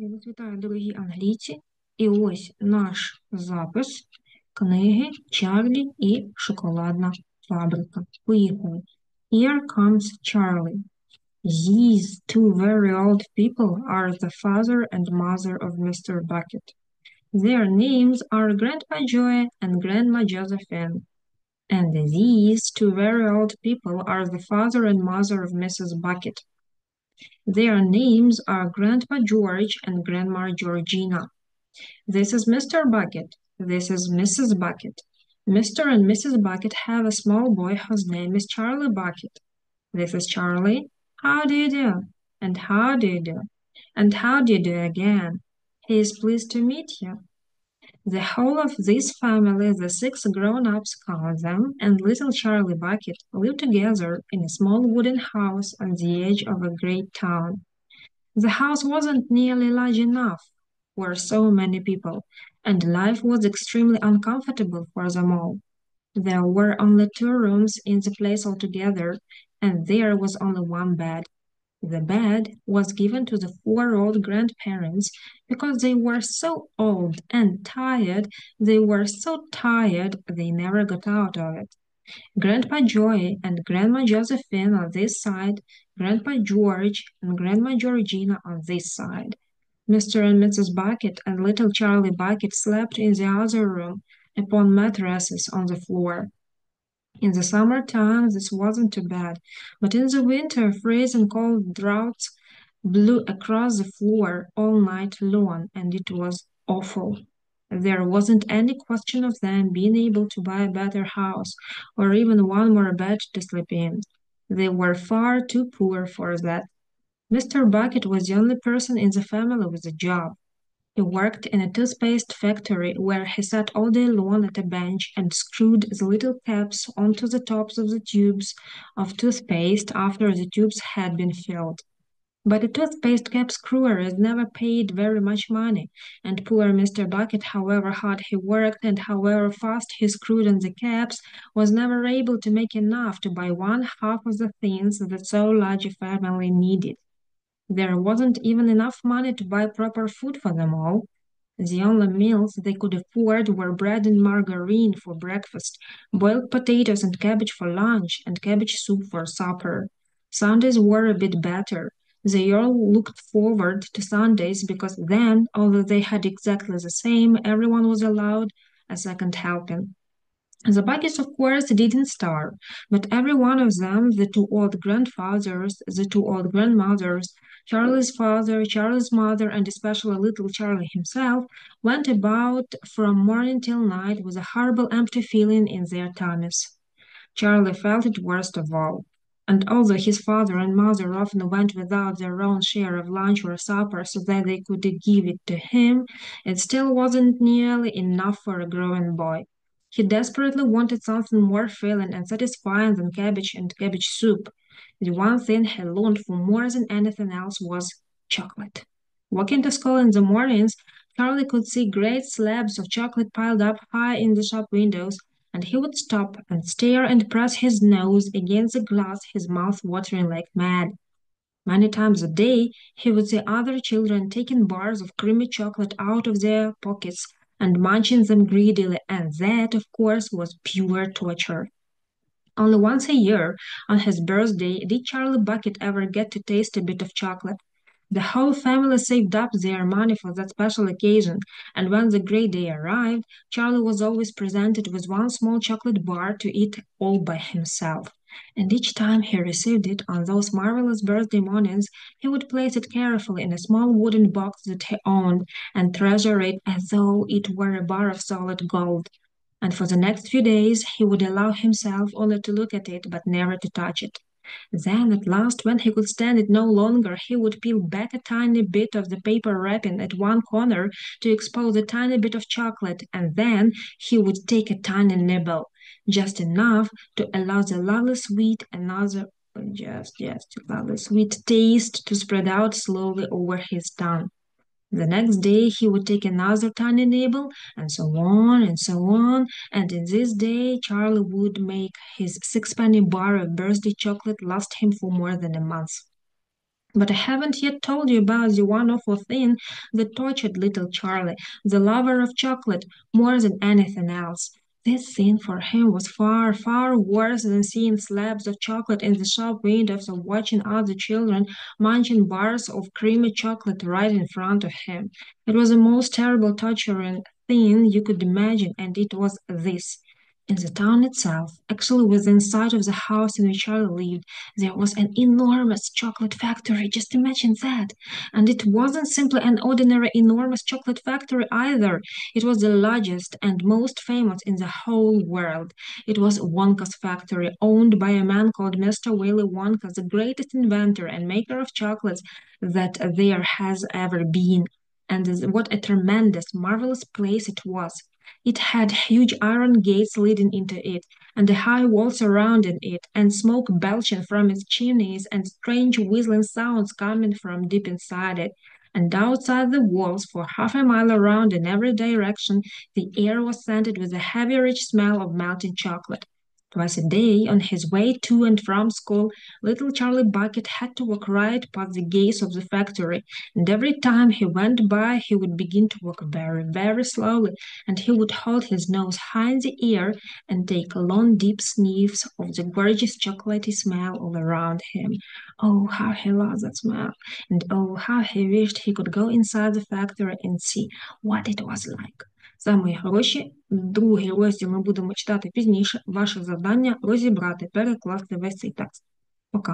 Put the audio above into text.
Я вас вітаю, дорогі англійці. І ось наш запис книги «Чарлі і шоколадна фабрика». Поїхали. Here comes Charlie. These two very old people are the father and mother of Mr. Bucket. Their names are Grandpa Joe and Grandma Josephine. And these two very old people are the father and mother of Mrs. Bucket. Their names are Grandpa George and Grandma Georgina. This is Mr. Bucket. This is Mrs. Bucket. Mr. and Mrs. Bucket have a small boy whose name is Charlie Bucket. This is Charlie. How do you do? And how do you do? And how do you do again? He is pleased to meet you. The whole of this family, the 6 grown-ups, call them, and little Charlie Bucket live together in a small wooden house on the edge of a great town. The house wasn't nearly large enough for so many people, and life was extremely uncomfortable for them all. There were only 2 rooms in the place altogether, and there was only one bed. The bed was given to the 4 old grandparents because they were so old and tired, they never got out of it. Grandpa Joey and Grandma Josephine on this side, Grandpa George and Grandma Georgina on this side. Mr. and Mrs. Bucket and little Charlie Bucket slept in the other room upon mattresses on the floor. In the summertime, this wasn't too bad, but in the winter, freezing cold draughts blew across the floor all night long, and it was awful. There wasn't any question of them being able to buy a better house or even one more bed to sleep in. They were far too poor for that. Mr. Bucket was the only person in the family with a job. He worked in a toothpaste factory where he sat all day long at a bench and screwed the little caps onto the tops of the tubes of toothpaste after the tubes had been filled. But a toothpaste cap screwer never paid very much money, and poor Mr. Bucket, however hard he worked and however fast he screwed on the caps, was never able to make enough to buy 1/2 of the things that so large a family needed. There wasn't even enough money to buy proper food for them all. The only meals they could afford were bread and margarine for breakfast, boiled potatoes and cabbage for lunch, and cabbage soup for supper. Sundays were a bit better. They all looked forward to Sundays because then, although they had exactly the same, everyone was allowed a second helping. The Buckets, of course, didn't starve, but every one of them, the 2 old grandfathers, the 2 old grandmothers, Charlie's father, Charlie's mother, and especially little Charlie himself, went about from morning till night with a horrible empty feeling in their tummies. Charlie felt it worst of all. And although his father and mother often went without their own share of lunch or supper so that they could give it to him, it still wasn't nearly enough for a growing boy. He desperately wanted something more filling and satisfying than cabbage and cabbage soup. The one thing he longed for more than anything else was chocolate. Walking to school in the mornings, Charlie could see great slabs of chocolate piled up high in the shop windows, and he would stop and stare and press his nose against the glass, his mouth watering like mad. Many times a day, he would see other children taking bars of creamy chocolate out of their pockets and munching them greedily, and that, of course, was pure torture. Only once a year, on his birthday, did Charlie Bucket ever get to taste a bit of chocolate. The whole family saved up their money for that special occasion, and when the great day arrived, Charlie was always presented with one small chocolate bar to eat all by himself. And each time he received it on those marvelous birthday mornings, he would place it carefully in a small wooden box that he owned and treasure it as though it were a bar of solid gold. And for the next few days he would allow himself only to look at it but never to touch it. Then, at last, when he could stand it no longer, he would peel back a tiny bit of the paper wrapping at one corner to expose a tiny bit of chocolate, and then he would take a tiny nibble, just enough to allow the lovely sweet lovely sweet taste to spread out slowly over his tongue. The next day he would take another tiny nibble, and so on, and in this day Charlie would make his 6-penny bar of birthday chocolate last him for more than a month. But I haven't yet told you about the one awful thing that tortured little Charlie, the lover of chocolate, more than anything else. This thing for him was far, far worse than seeing slabs of chocolate in the shop windows or watching other children munching bars of creamy chocolate right in front of him. It was the most terrible, torturing thing you could imagine, and it was this. In the town itself, actually within sight of the house in which Charlie lived, there was an enormous chocolate factory. Just imagine that. And it wasn't simply an ordinary enormous chocolate factory either. It was the largest and most famous in the whole world. It was Wonka's factory, owned by a man called Mr. Willy Wonka, the greatest inventor and maker of chocolates that there has ever been. And what a tremendous, marvelous place it was. It had huge iron gates leading into it, and a high wall surrounding it, and smoke belching from its chimneys, and strange whistling sounds coming from deep inside it. And outside the walls, for half a mile around in every direction, the air was scented with a heavy, rich smell of melting chocolate. Twice a day, on his way to and from school, little Charlie Bucket had to walk right past the gates of the factory, and every time he went by, he would begin to walk very, very slowly, and he would hold his nose high in the air and take long, deep sniffs of the gorgeous chocolatey smell all around him. Oh, how he loved that smell, and oh, how he wished he could go inside the factory and see what it was like. Самі гроші. Другий розділ ми будемо читати пізніше. Ваше завдання розібрати, перекласти весь цей текст.